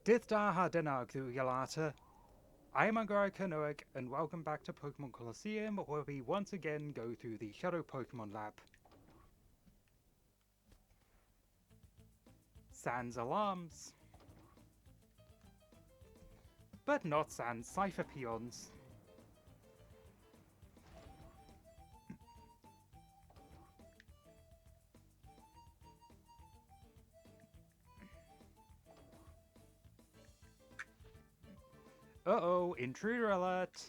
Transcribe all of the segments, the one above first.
Dithda Hardenar Yalata. I am Angara Kanoic, and welcome back to Pokemon Colosseum, where we once again go through the Shadow Pokemon Lab. Sans alarms. But not sans cipher peons. Uh-oh, intruder alert!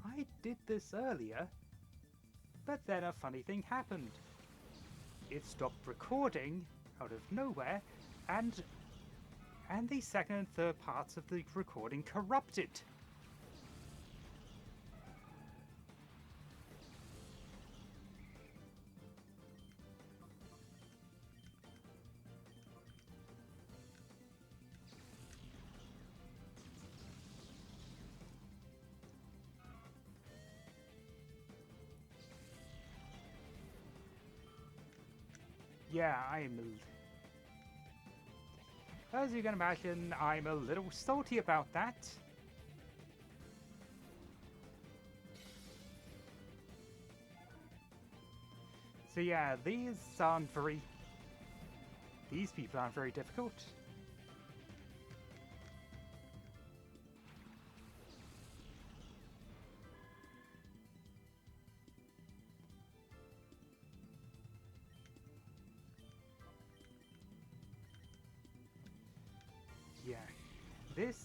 I did this earlier, but then a funny thing happened. It stopped recording out of nowhere, and the second and third parts of the recording corrupted. Yeah, as you can imagine, I'm a little salty about that. So yeah, these people aren't very difficult. Yeah, this...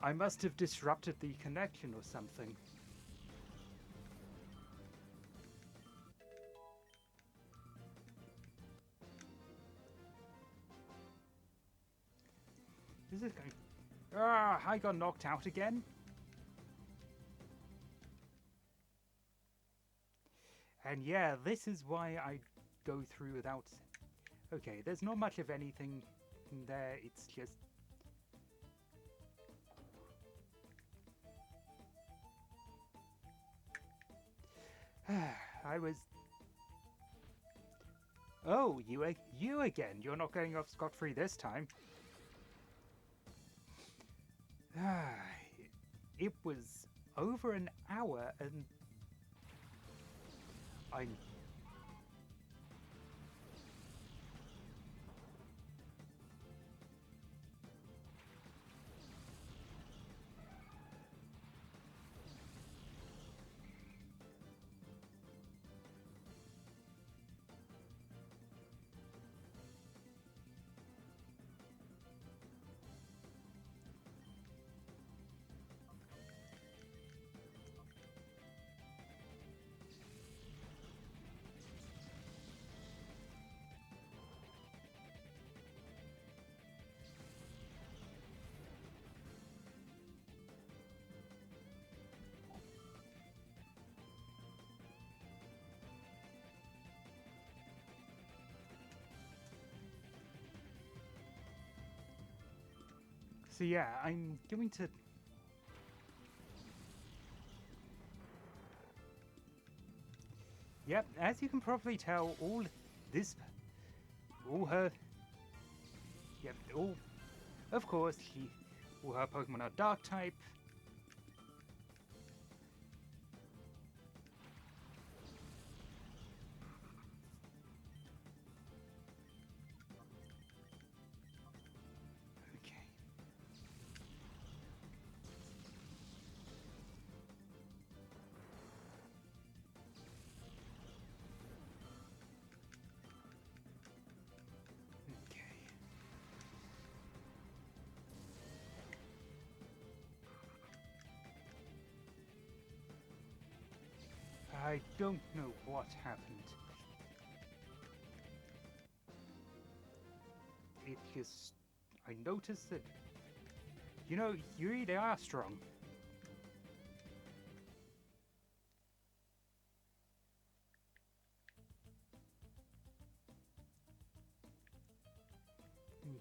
I must have disrupted the connection or something. This is going... I got knocked out again. And yeah, this is why I go through without... Okay, there's not much of anything there, it's just... I was... Oh, you again. You're not getting off scot-free this time. It was over an hour and... I'm... So yeah, I'm going to... Yep, as you can probably tell, all her... Yep, of course, all her Pokemon are Dark-type. Okay. Okay. I don't know what happened. It just... I noticed that... You know, you really are strong.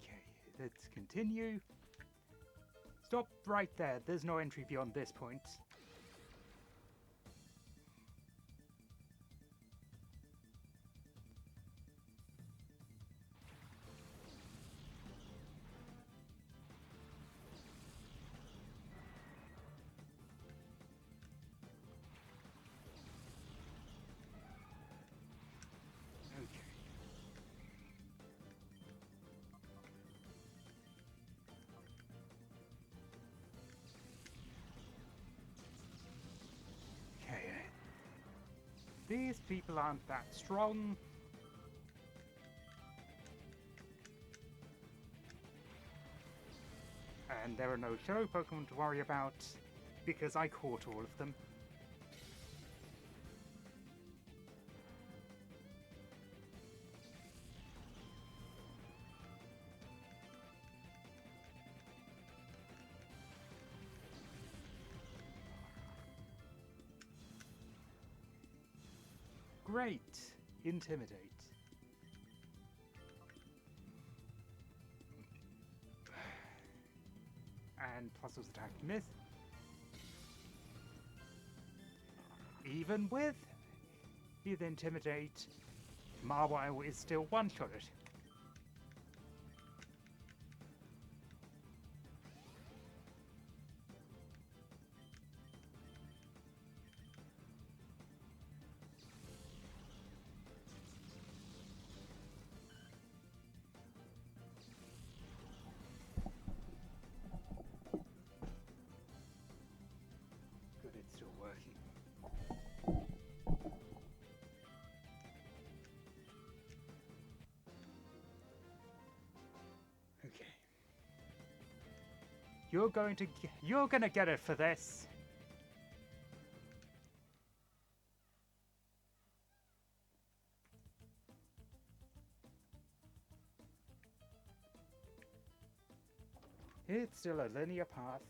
Okay, let's continue. Stop right there. There's no entry beyond this point. Okay. Okay. These people aren't that strong. And there are no Johto Pokémon to worry about, because I caught all of them. Great! Intimidate. And Puzzle's attack miss. Even with the Intimidate, Mawile is still one-shotted. Good, it's still working. Okay. You're gonna get it for this. It's still a linear path.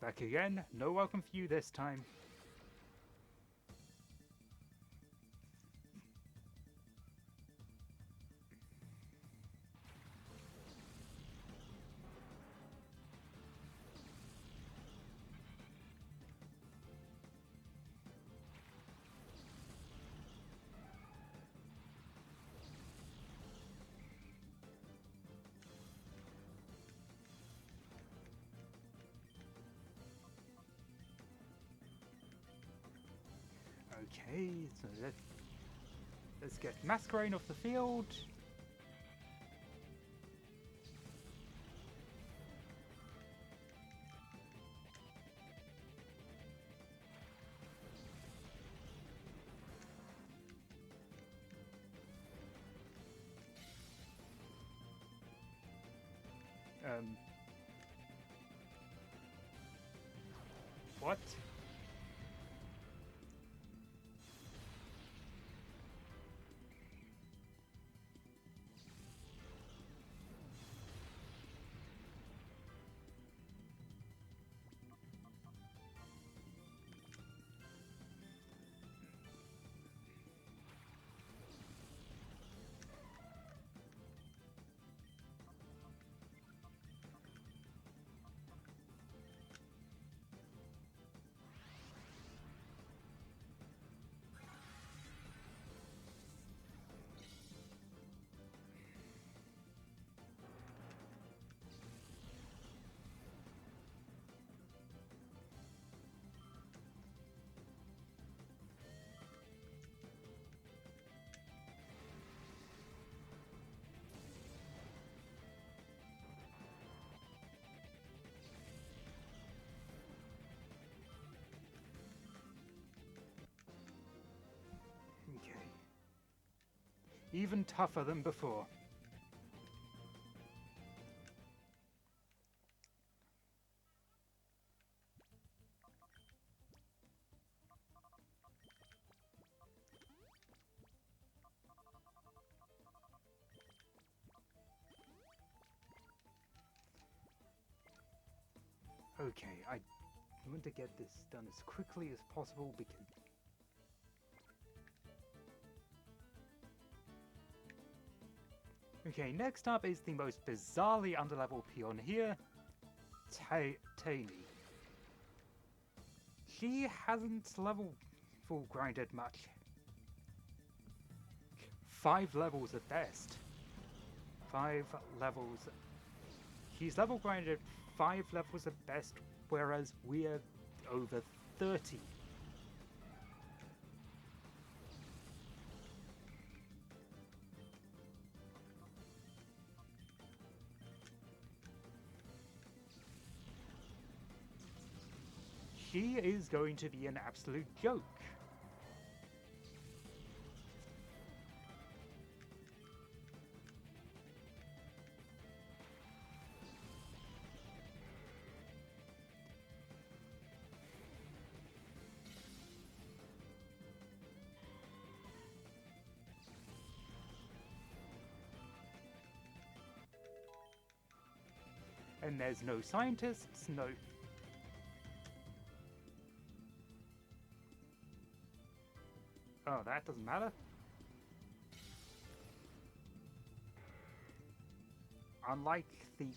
Back again, no welcome for you this time. Okay, so let's get Masquerain off the field. What? Okay. Even tougher than before. Okay, I want to get this done as quickly as possible because... Okay, next up is the most bizarrely underleveled peon here, Tainy. She hasn't level full grinded much. 5 levels at best. 5 levels. She's level grinded 5 levels at best, whereas we're over 30. She is going to be an absolute joke. And there's no scientists, no... Oh, that doesn't matter. Unlike the...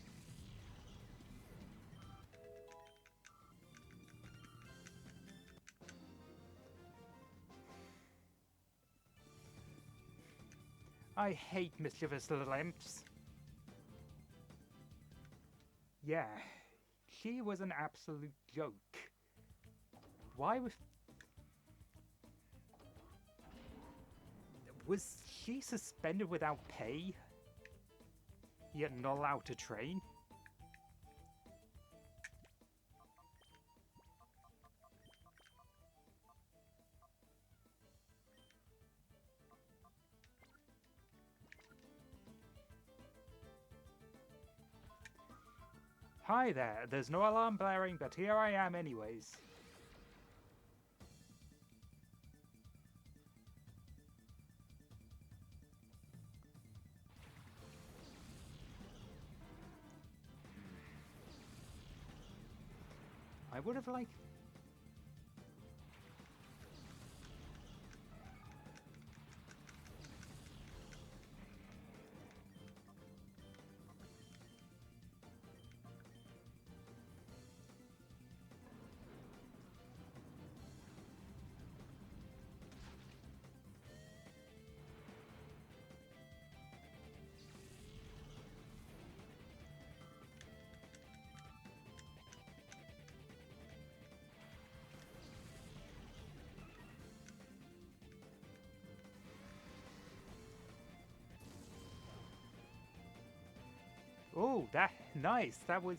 I hate mischievous little imps. Yeah, she was an absolute joke. Why was she suspended without pay? Yet not allowed to train? Hi there, there's no alarm blaring, but here I am anyways. I would have liked... Oh, that... nice! That was...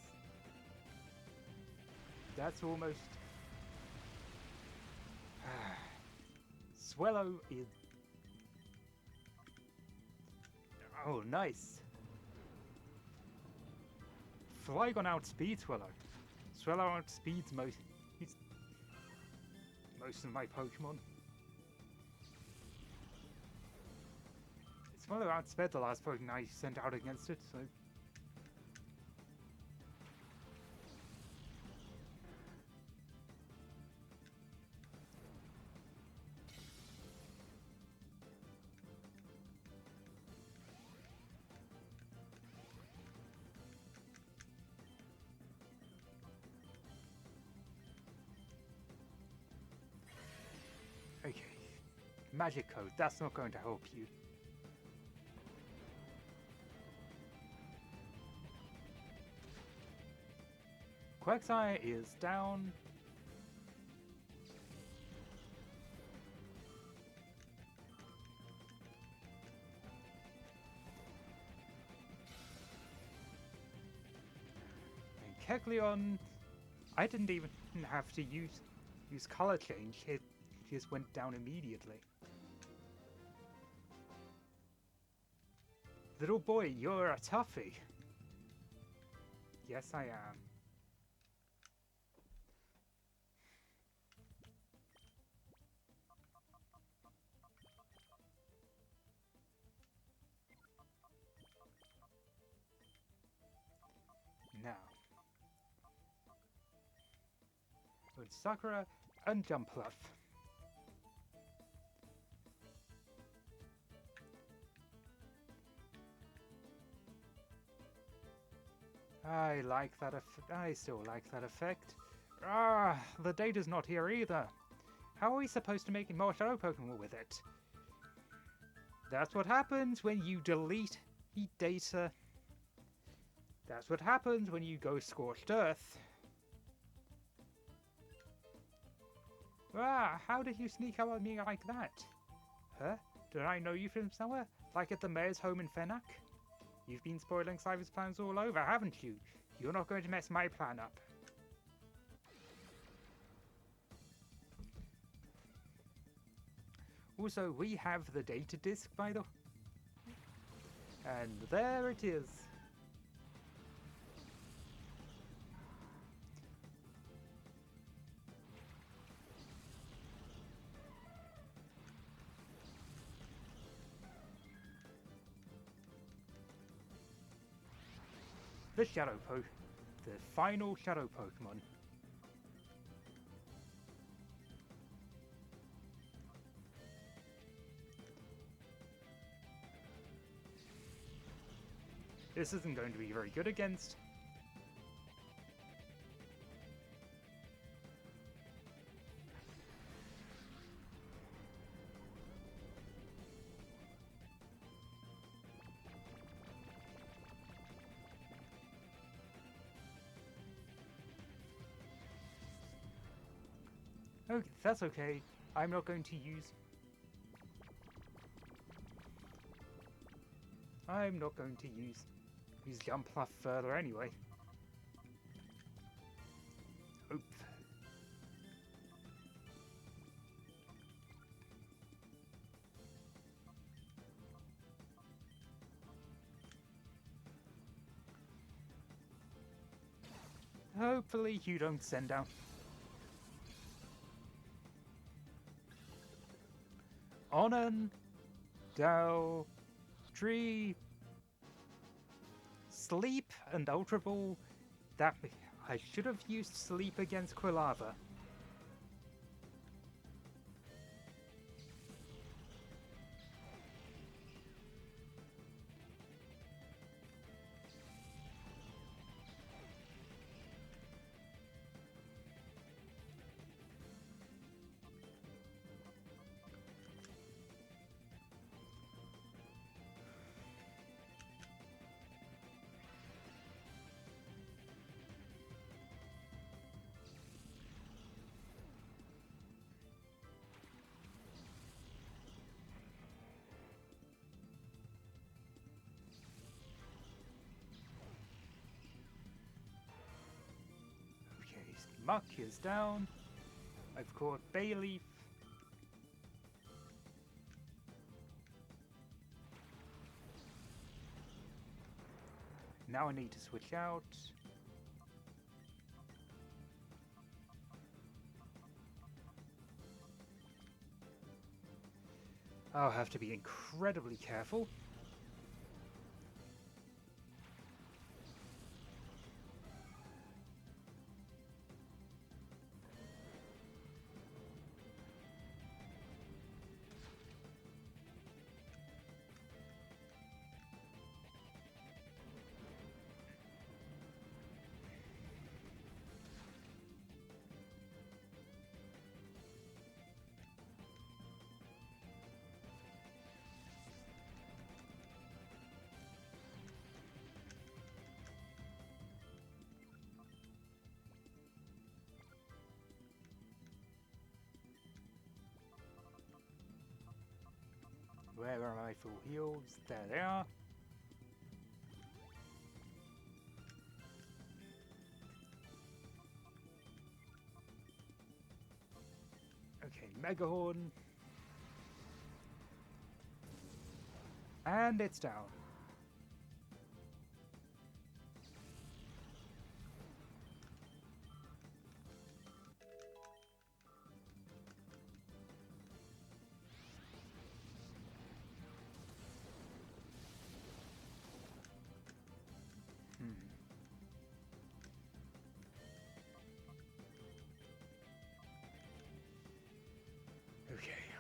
That's almost... Swellow is... Oh, nice! Flygon outspeeds Swellow. Swellow outspeeds most of my Pokemon. Swellow outsped the last Pokemon I sent out against it, so... Okay. Magic Code, that's not going to help you. Quagsire is down. And Kecleon, I didn't even have to use color change. It just went down immediately. Little boy, you're a toughie. Yes, I am. Now. with Sakura and Jumpluff. I like that I still like that effect. Ah, the data's not here either. How are we supposed to make more Shadow Pokemon with it? That's what happens when you delete the data. That's what happens when you go Scorched Earth. Ah, how did you sneak up on me like that? Huh? Did I know you from somewhere? Like at the mayor's home in Fenac? You've been spoiling Cyber's plans all over, haven't you? You're not going to mess my plan up. Also, we have the data disk, by the way. And there it is. The final Shadow Pokemon. This isn't going to be very good against. Okay, that's okay. I'm not going to use Jumpluff further anyway. Oops. Hopefully you don't send out. Onan, Dow, Tree, Sleep, and Ultra Ball. That I should have used Sleep against Quilava. Muck is down. I've caught Bayleaf. Now I need to switch out. I'll have to be incredibly careful. Where are my full heals? There they are. Okay, Megahorn. And it's down.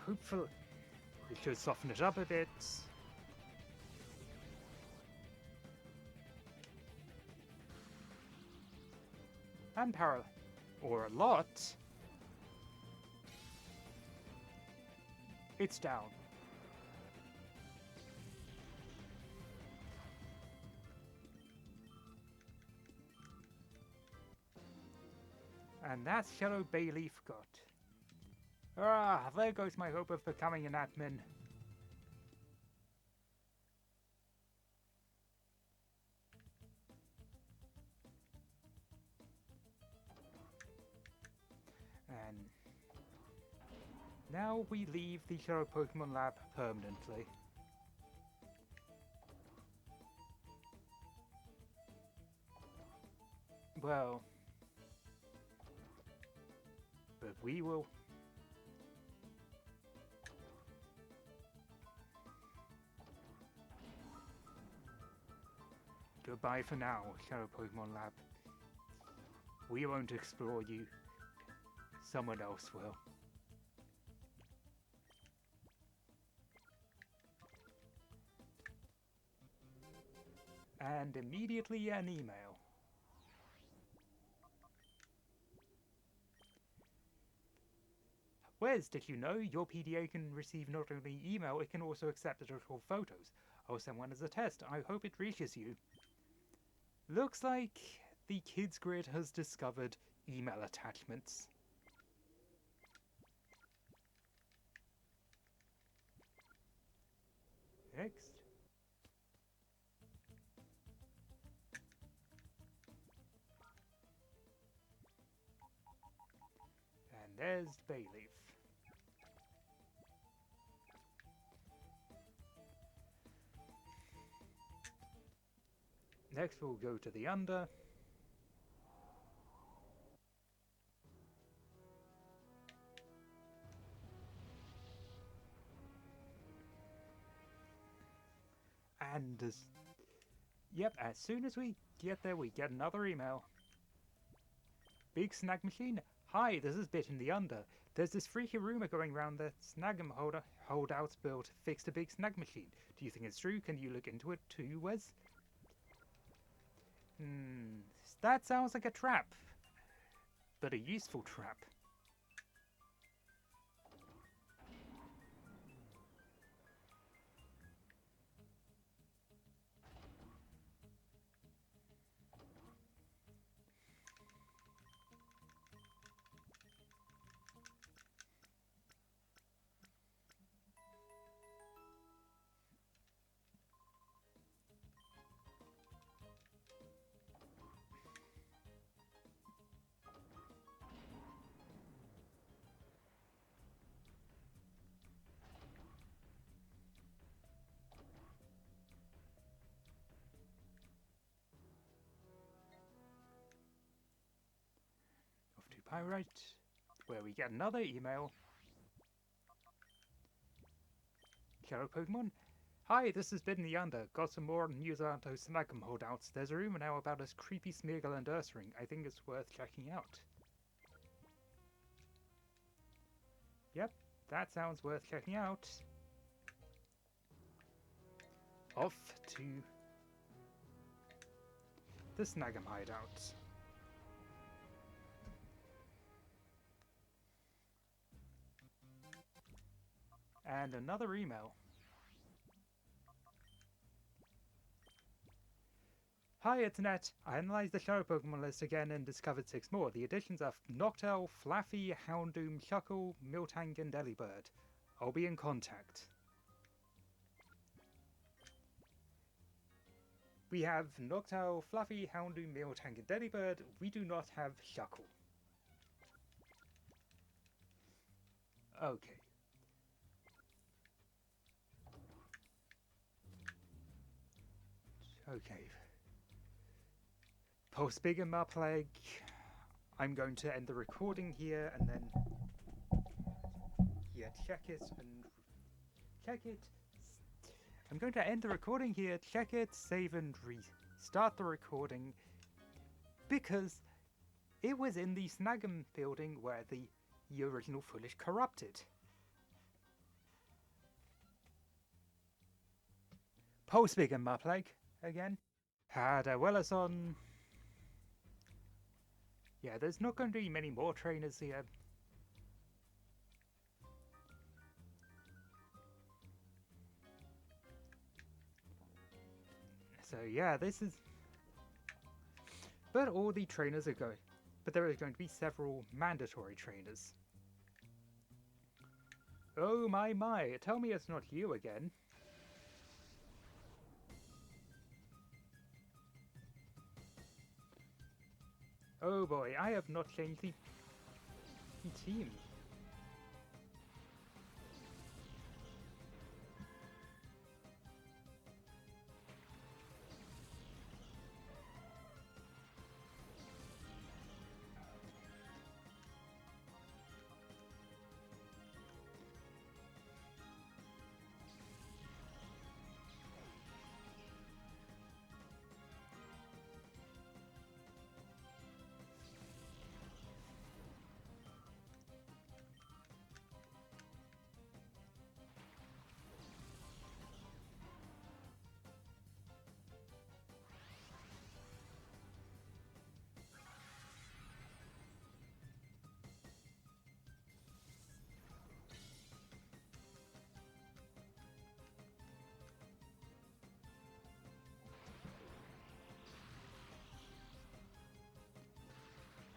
hopefully it should soften it up a bit. And power, or a lot. It's down. And that's Shadow Bayleaf got. Ah, there goes my hope of becoming an admin. And now we leave the Shadow Pokemon Lab permanently. Well, but we will. Goodbye for now, Shadow Pokemon Lab. We won't explore you. Someone else will. And immediately an email. Wes, did you know your PDA can receive not only email, it can also accept digital photos. I'll send one as a test. I hope it reaches you. Looks like the Kids Grid has discovered email attachments. Next. And there's Bayleaf. Next we'll go to the under. And as soon as we get there, we get another email. Big Snag Machine. Hi, this is Bit in the Under. There's this freaky rumor going around that Snag'em holdouts built fixed a big snag machine. Do you think it's true? Can you look into it too, Wes? That sounds like a trap. But a useful trap. Off to Pyrite, where we get another email. Shadow Pokemon. Hi, this is Bit in the Under. Got some more news on those Snag'em holdouts. There's a rumor now about this creepy Smeargle and Ursaring. I think it's worth checking out. Yep, that sounds worth checking out. Off to the Snag'em hideout. And another email. Hi, it's Net. I analysed the Shadow Pokemon list again and discovered 6 more. The additions are Noctowl, Flaffy, Houndoom, Shuckle, Miltank, and Delibird. I'll be in contact. We have Noctowl, Fluffy, Houndoom, Miltank, and Delibird. We do not have Shuckle. Okay. Okay. Post Big and Marpleg. I'm going to end the recording here and then check it and check it. I'm going to end the recording here, check it, save and restart the recording because it was in the Snag'em building where the original footage corrupted. Pulse Big and Mapleg again. Had Willis on. Yeah, there's not going to be many more trainers here. So yeah, this is. But all the trainers are going. But there is going to be several mandatory trainers. Oh my, tell me it's not you again. Oh boy, I have not changed the team.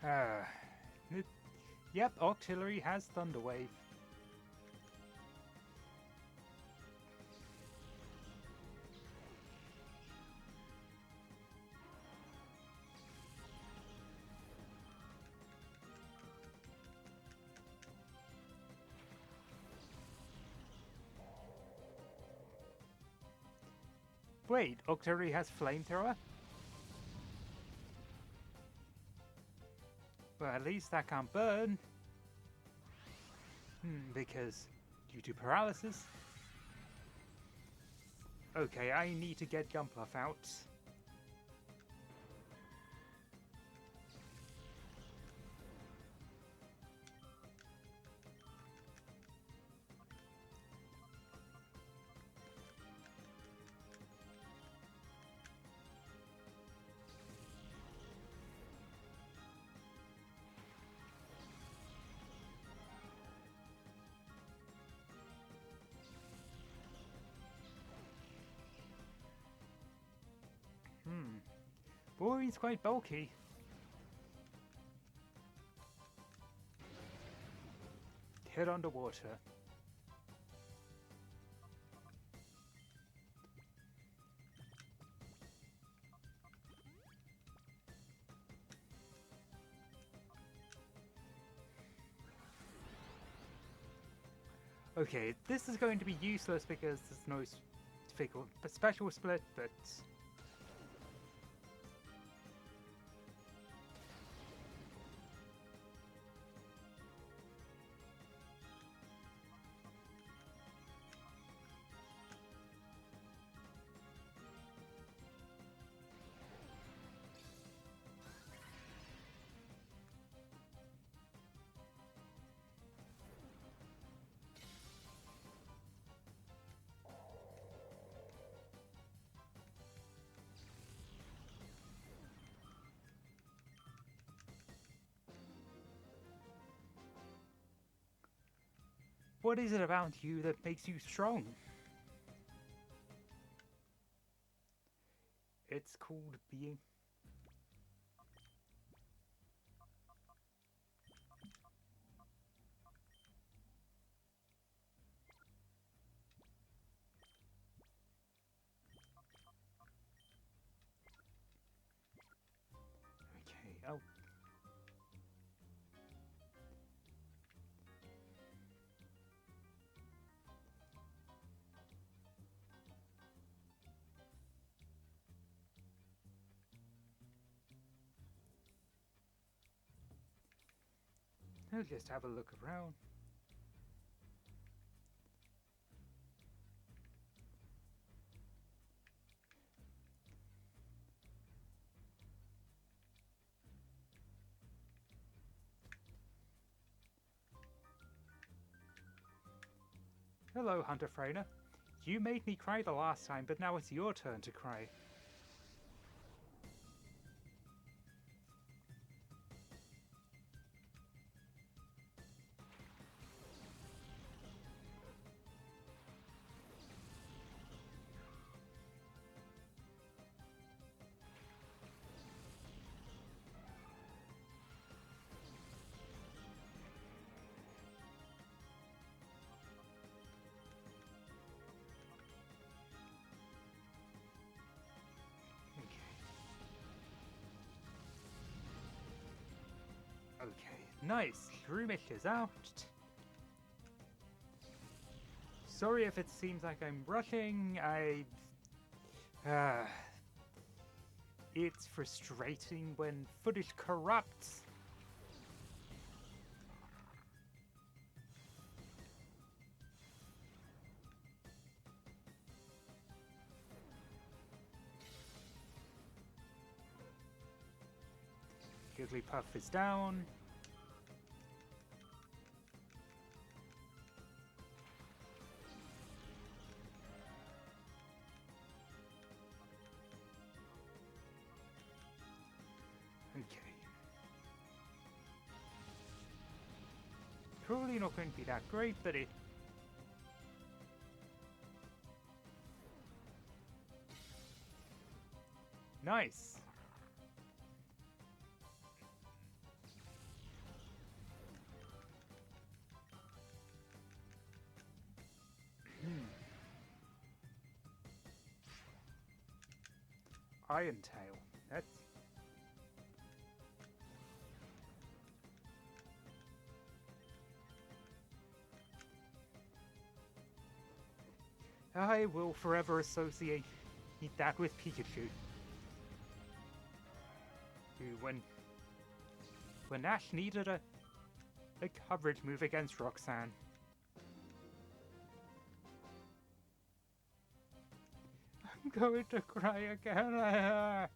Ah, yep, Octillery has Thunder Wave. Wait, Octillery has Flamethrower? Well, at least that can't burn. Because due to paralysis. Okay, I need to get Gunpluff out. Boy, he's quite bulky. Hit underwater. Okay, this is going to be useless because there's no special split, but... What is it about you that makes you strong? It's called being... Okay, oh. I'll just have a look around. Hello, Hunter Frainer. You made me cry the last time, but now it's your turn to cry. Okay, nice. Rematch is out. Sorry if it seems like I'm rushing. It's frustrating when footage corrupts. Jigglypuff is down. Okay. Probably not going to be that great, but it... Nice! Iron Tail. That's... I will forever associate that with Pikachu. Who, when Ash needed a coverage move against Roxanne. I'm going to cry again.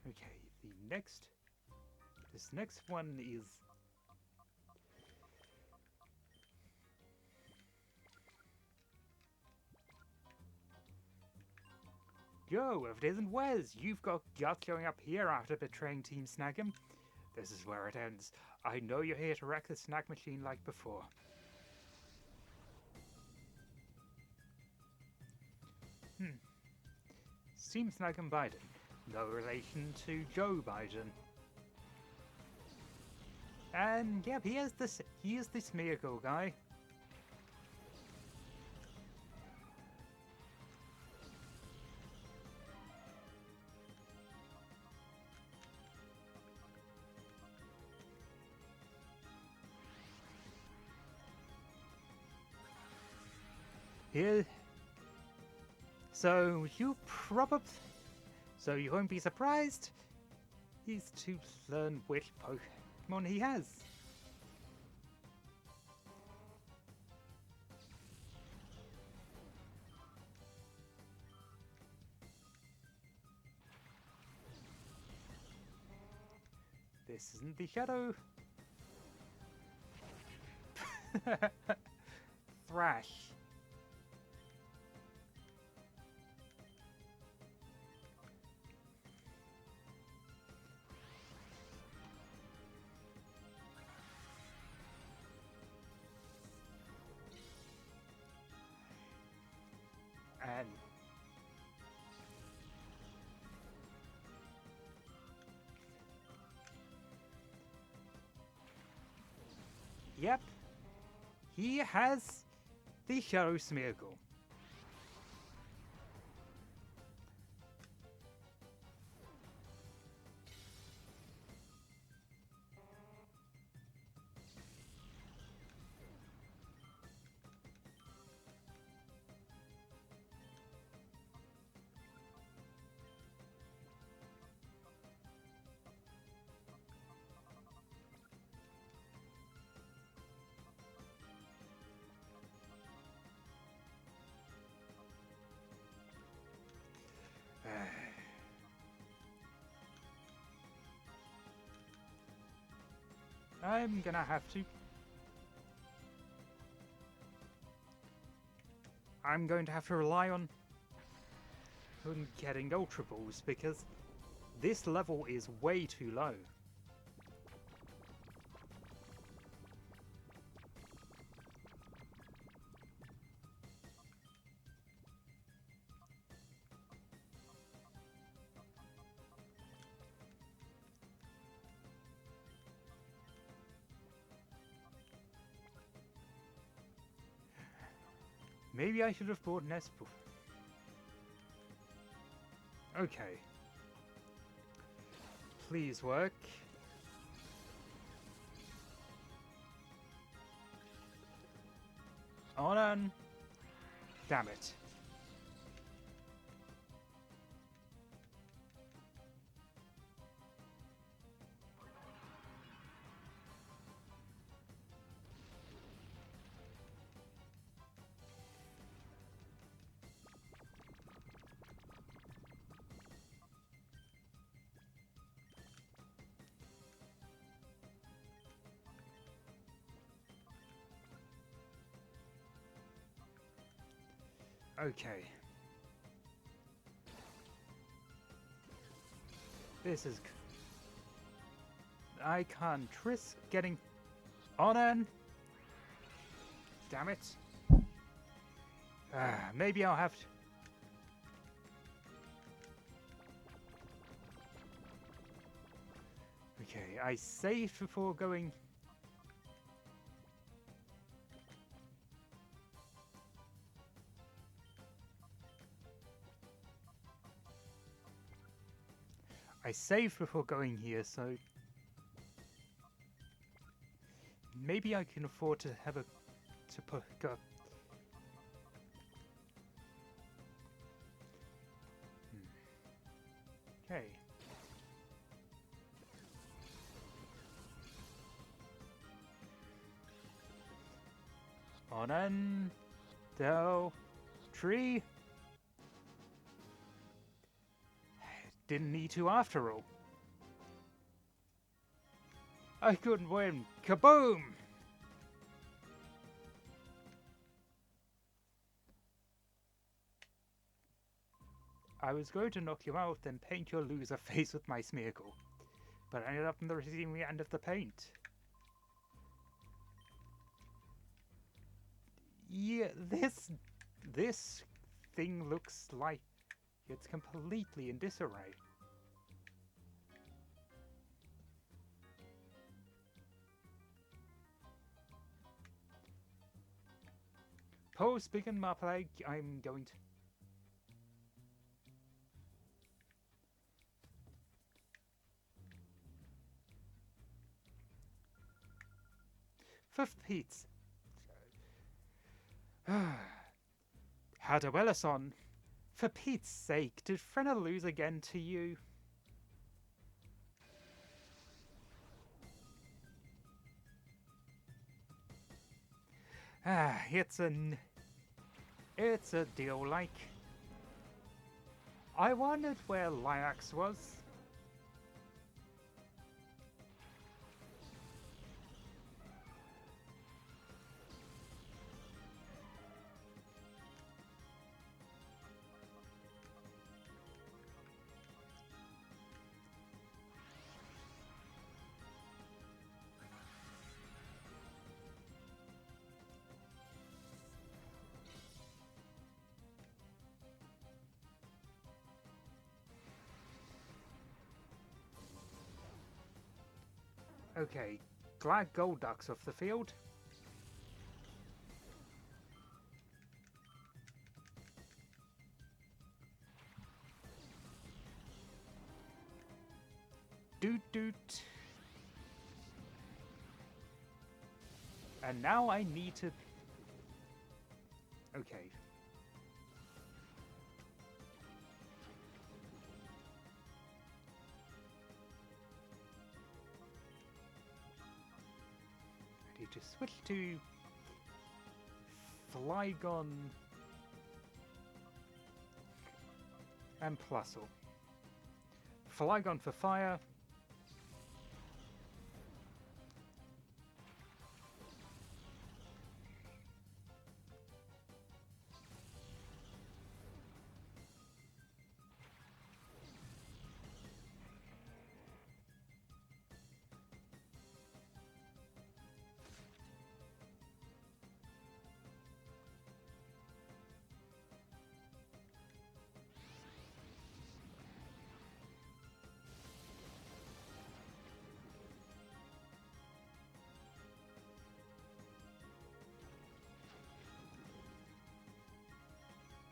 Okay, this next one is... Yo, if it isn't Wes, you've got guts going up here after betraying Team Snag'em. This is where it ends. I know you're here to wreck the snack machine like before. Team Snag'em Biden. No relation to Joe Biden. And yep, he is this Smeargle guy. Here. So you won't be surprised. He's to learn which Pokemon he has. This isn't the Shadow. Thrash. And yep, he has the Shadow Smeargle. I'm gonna have to... I'm going to have to rely on getting Ultra Balls because this level is way too low. Maybe I should have bought an Espel. Okay. Please work. On. Damn it. Okay. This is... I can't risk getting on an... Damn it. Maybe I'll have to... Okay, I saved before going... I saved before going here, so... Maybe I can afford to have a... to put... go... Okay. On an... Del... Tree... Didn't need to after all. I couldn't win. Kaboom! I was going to knock you out, then paint your loser face with my Smeargle, but I ended up on the receiving end of the paint. Yeah, this thing looks like it's completely in disarray. Post begin my play. I'm going to... Fifth Pete's. Had a Wellerson. For Pete's sake, did Frenna lose again to you? It's a deal like... I wondered where Liax was. Okay, glad Golduck's off the field. Doot doot. And now I need to... Okay. I need to switch to Flygon and Plusle. Flygon for fire.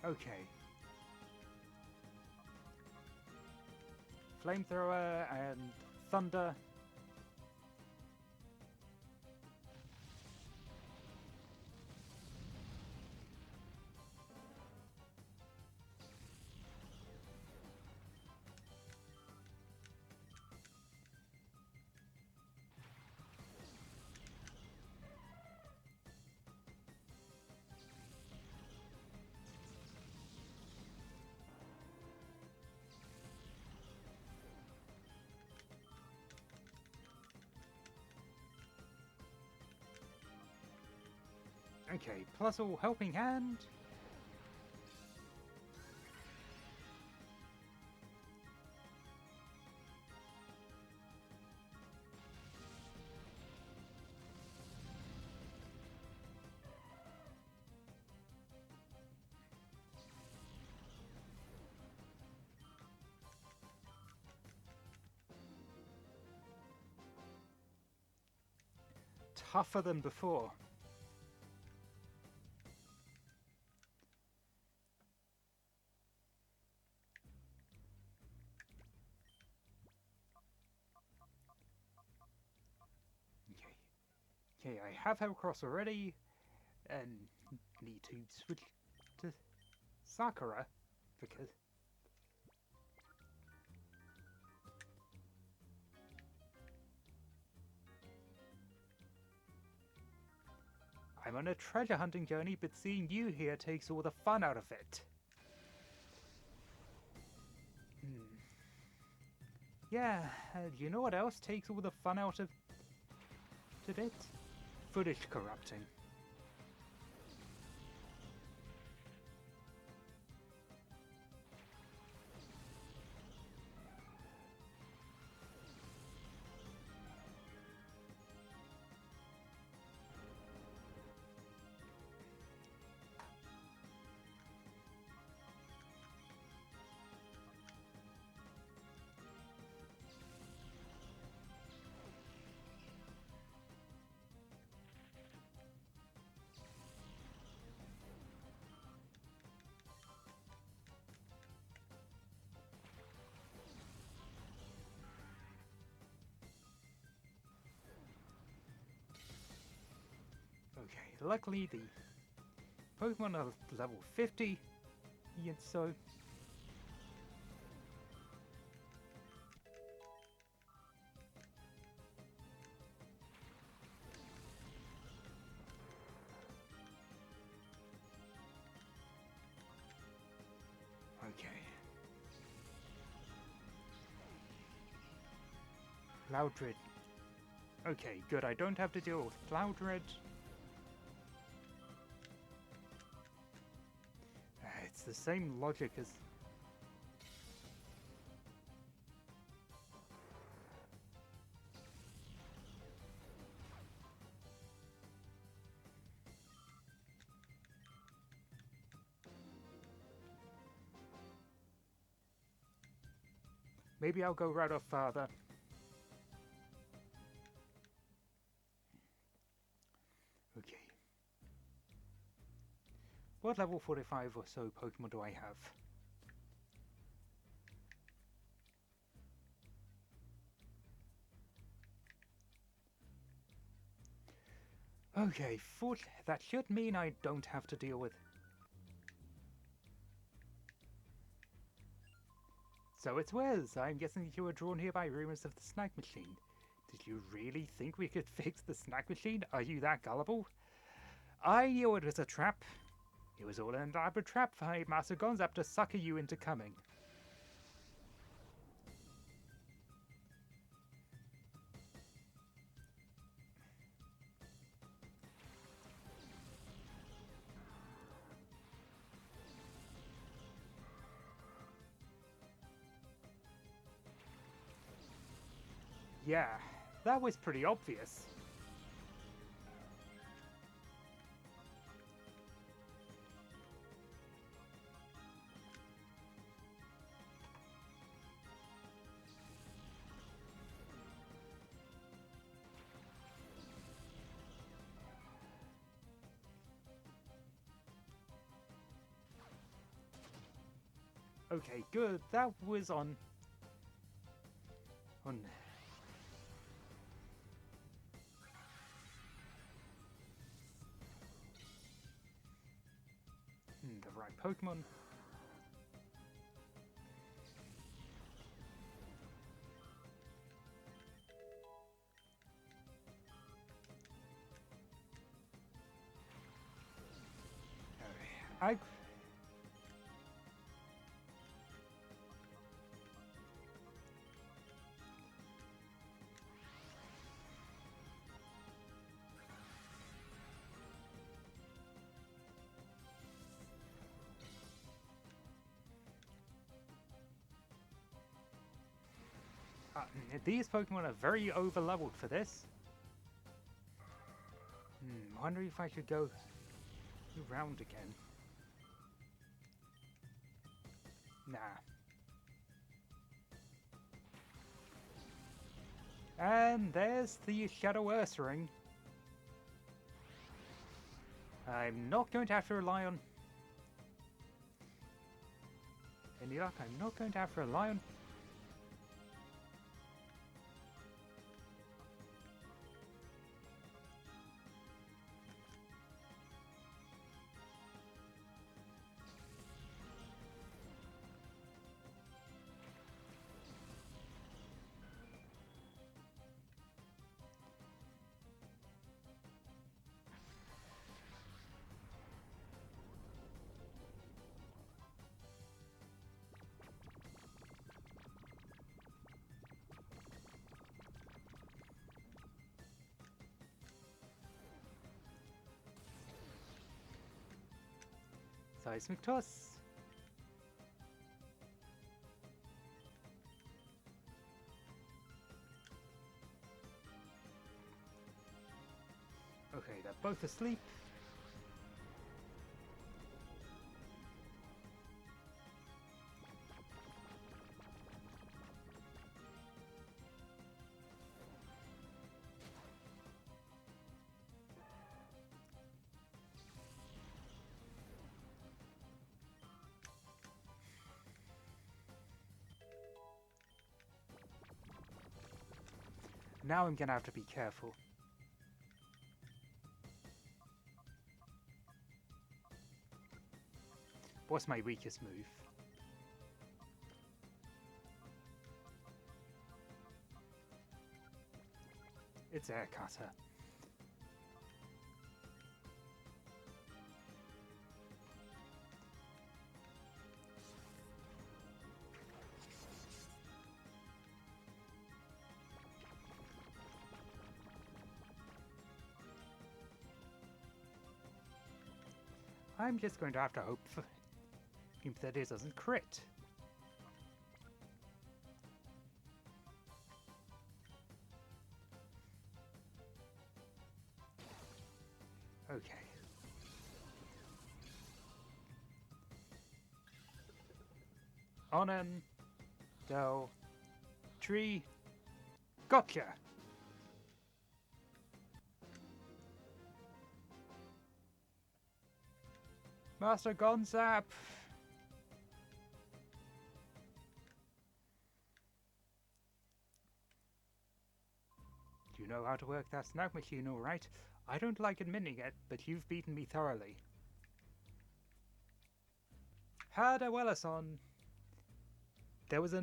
Okay. Flamethrower and thunder. Okay, Puzzle Helping Hand. Tougher than before. Okay, I have Heracross already, and need to switch to Sakura, because... I'm on a treasure hunting journey, but seeing you here takes all the fun out of it. Yeah, you know what else takes all the fun out of it? Footage corrupting. Okay, luckily the Pokemon are level 50, and so... Okay. Loudred. Okay, good, I don't have to deal with Loudred. It's the same logic as... Maybe I'll go right off farther. Okay. What level 45 or so Pokemon do I have? Okay, that should mean I don't have to deal with... So it's Wes. I'm guessing that you were drawn here by rumors of the snack machine. Did you really think we could fix the snack machine? Are you that gullible? I knew it was a trap. It was all an elaborate trap by Master Gonzap to sucker you into coming. Yeah, that was pretty obvious. Okay, good. That was on the right Pokemon. I these Pokemon are very over-leveled for this. Wonder if I should go round again. Nah. And there's the Shadow Ursaring. I'm not going to have to rely on any luck. I'm not going to have to rely on. Seismic Toss. Okay, they're both asleep. Now I'm gonna have to be careful. What's my weakest move? It's Air Cutter. I'm just going to have to hope that it doesn't crit. Okay. Onen, Del, Tree, gotcha! Master Gonzap! You know how to work that snack machine, alright? I don't like admitting it, but you've beaten me thoroughly. Hadawellason! There was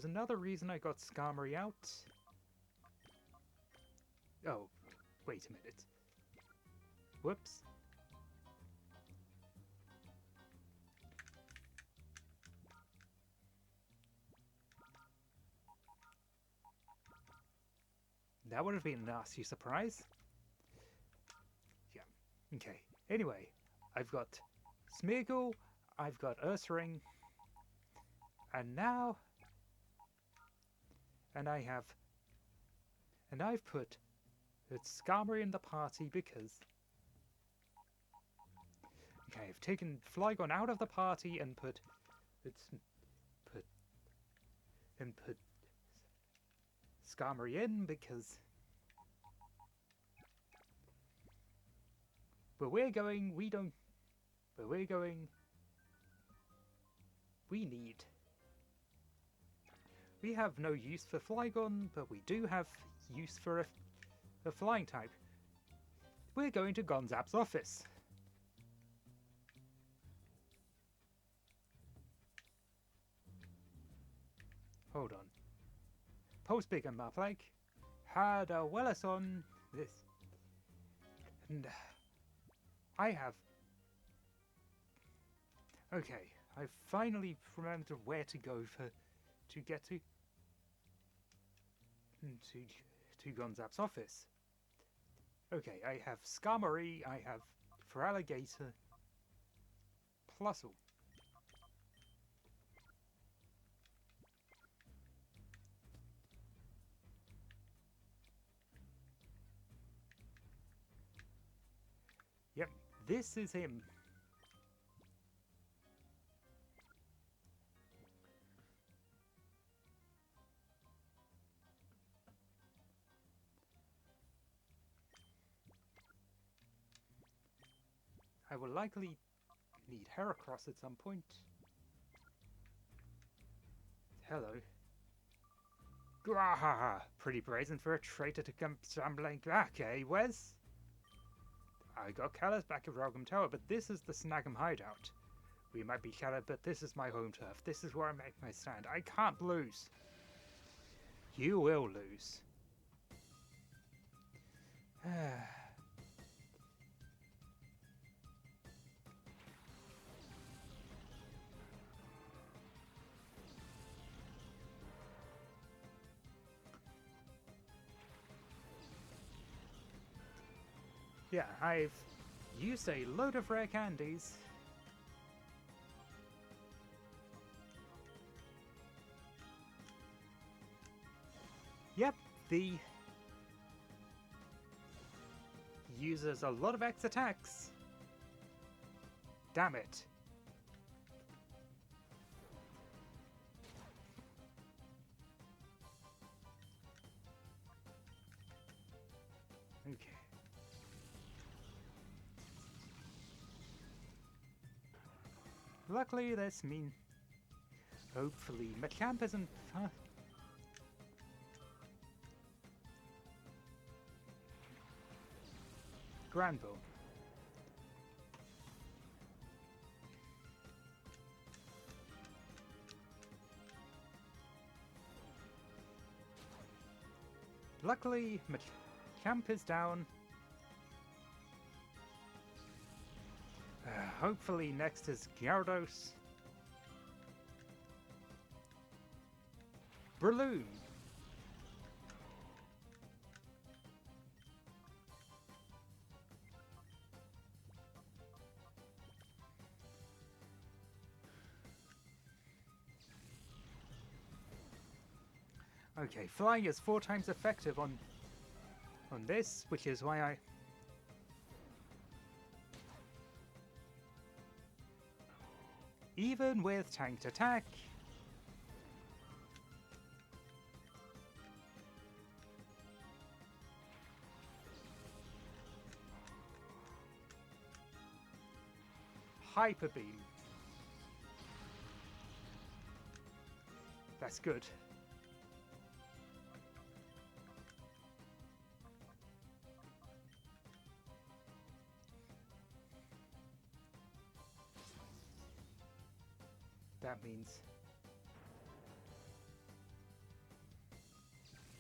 another reason I got Skarmory out. Oh, wait a minute. Whoops. That would have been a nasty surprise. Yeah, okay. Anyway, I've got Smeargle, I've got Ursaring, and now... And I've put Skarmory in the party because... Okay, I've taken Flygon out of the party and put Skarmory in because... But we're going... we need... We have no use for Flygon, but we do have use for a flying type. We're going to Gonzap's office. Hold on. Post big and Marplake. Had a Wellis on this. And I have... Okay, I finally remembered where to go to get to Gonzap's office. Okay, I have Skarmory, I have Feraligatr, Plusle. Yep, this is him. I will likely need Heracross at some point. Hello. Grahaha! Pretty brazen for a traitor to come stumbling back, eh, Wes? I got Callus back at Rogum Tower, but this is the Snag'em hideout. We might be shattered, but this is my home turf. This is where I make my stand. I can't lose. You will lose. Yeah, I've used a load of rare candies. Yep, the uses a lot of X attacks. Damn it. Okay. Luckily, this means hopefully Machamp isn't. Granville. Luckily, Machamp is down. Hopefully next is Gyarados. Breloom. Okay, flying is 4 times effective on this, which is why I... Even with tanked attack... Hyper Beam. That's good.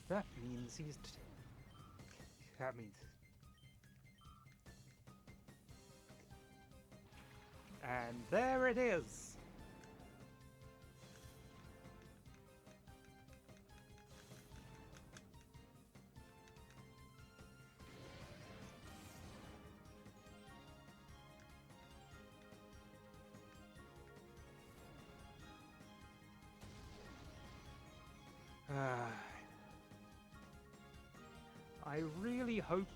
That means he's... That means... And there it is! I really hoped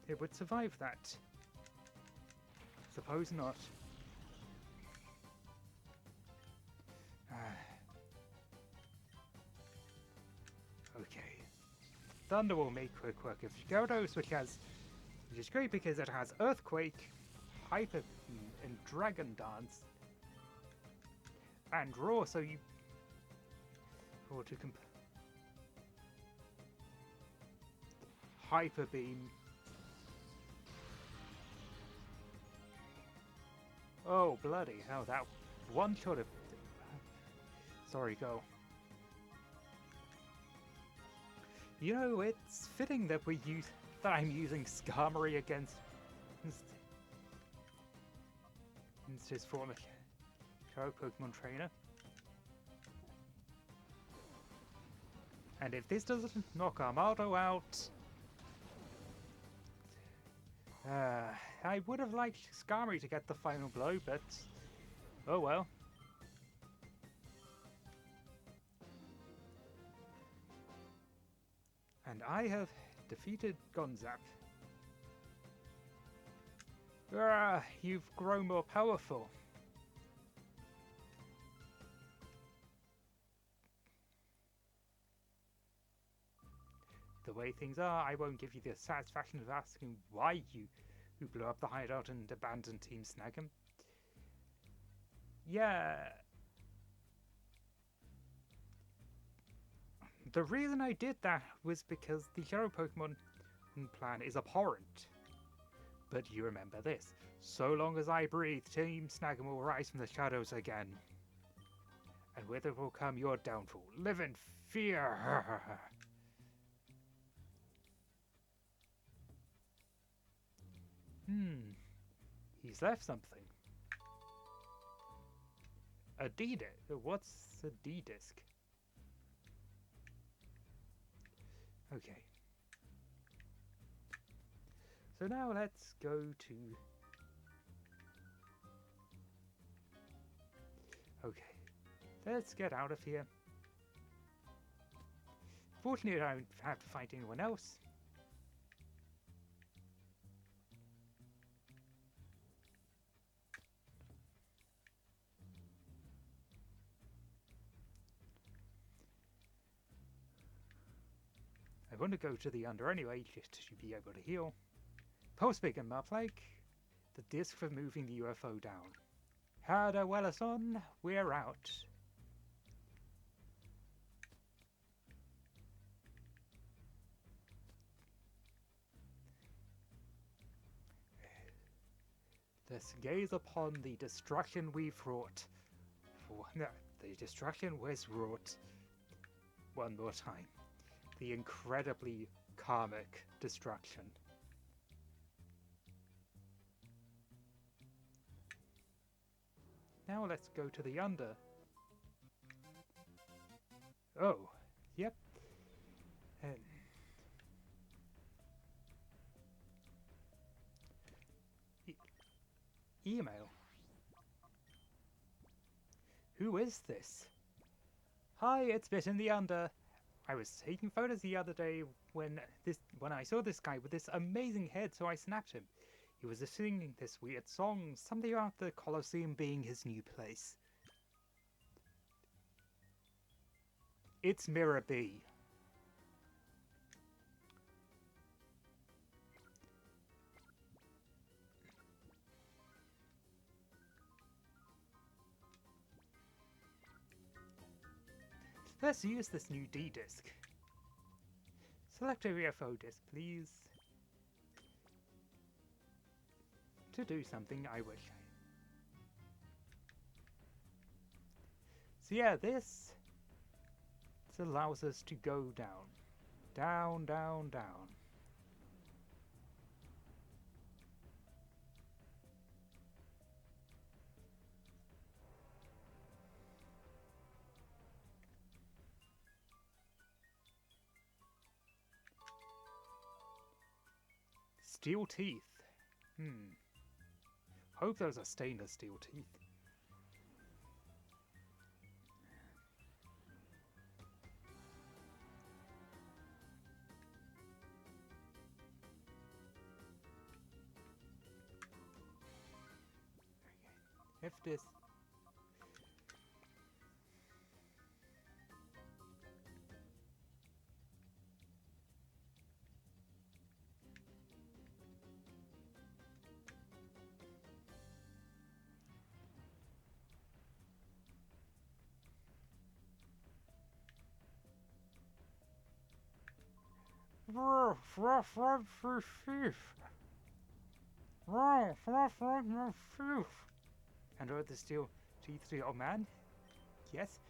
it would survive that. Suppose not. Okay. Thunder will make quick work of Gyarados, which is great because it has Earthquake, Hyper in Dragon Dance and Raw, so you... Or to Hyper Beam. Oh, bloody hell, that one shot of... Sorry, go. You know, it's fitting that I'm using Skarmory against his former Johto Pokémon trainer. And if this doesn't knock Armado out... I would have liked Skarmory to get the final blow, but... Oh well. And I have defeated Gonzap. You've grown more powerful. The way things are, I won't give you the satisfaction of asking why you who blew up the hideout and abandoned Team Snag'em. Yeah. The reason I did that was because the Johto Pokémon plan is abhorrent. But you remember this. So long as I breathe, Team Snag'em will rise from the shadows again. And with it will come your downfall. Live in fear! He's left something. A D-disc? What's a D-disc? Okay. So now let's go to... Okay. Let's get out of here. Fortunately, I don't have to fight anyone else. I want to go to the under anyway, just to be able to heal. Pulse Big and Mufflake, the disc for moving the UFO down. Harder Wellason, we're out. Let's gaze upon the destruction we've wrought. The destruction was wrought. One more time. The incredibly karmic destruction. Now let's go to the under. Oh, yep. Email. Who is this? Hi, it's Bit in the Under. I was taking photos the other day when I saw this guy with this amazing head, so I snapped him. He was singing this weird song, something about the Colosseum being his new place. It's Mirror B. Let's use this new D-disc. Select a UFO disc, please. To do something, I wish. So yeah, this allows us to go down. Down, down, down. Steel teeth. Hope those are stainless steel teeth. Okay. If this... And the steel T3, oh man? Yes?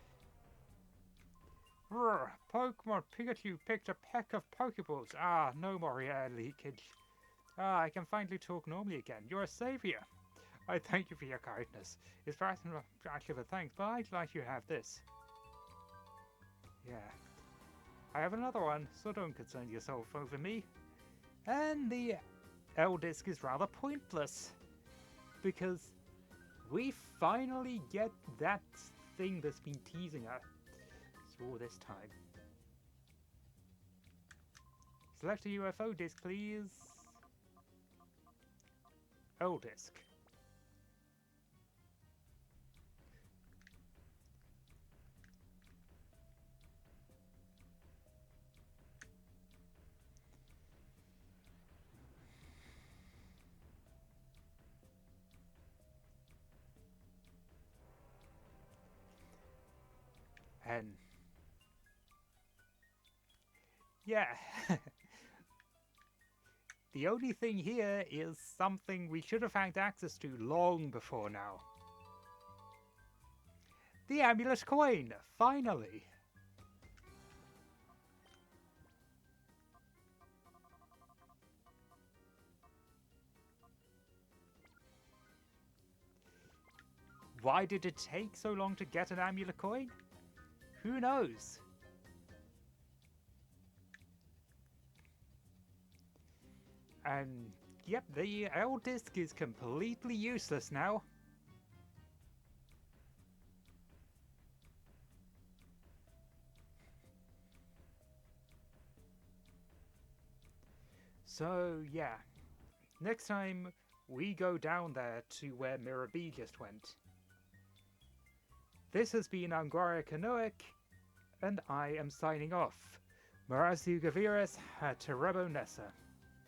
Pokemon Pikachu picked a peck of Pokeballs. Ah, no more air leakage. Ah, I can finally talk normally again. You're a savior. I thank you for your kindness. It's perhaps not actually a thanks, but I'd like you to have this. Yeah. I have another one, so don't concern yourself over me. And the L-Disc is rather pointless. Because we finally get that thing that's been teasing us all this time. Select a UFO disc, please. L-Disc. And yeah, the only thing here is something we should have had access to long before now. The amulet coin, finally. Why did it take so long to get an amulet coin? Who knows? And yep, the L-Disc is completely useless now. So yeah, next time we go down there to where Mirror B just went. This has been Angwaria Kanoic, and I am signing off. Marasu Gaviras Haterebo Nessa.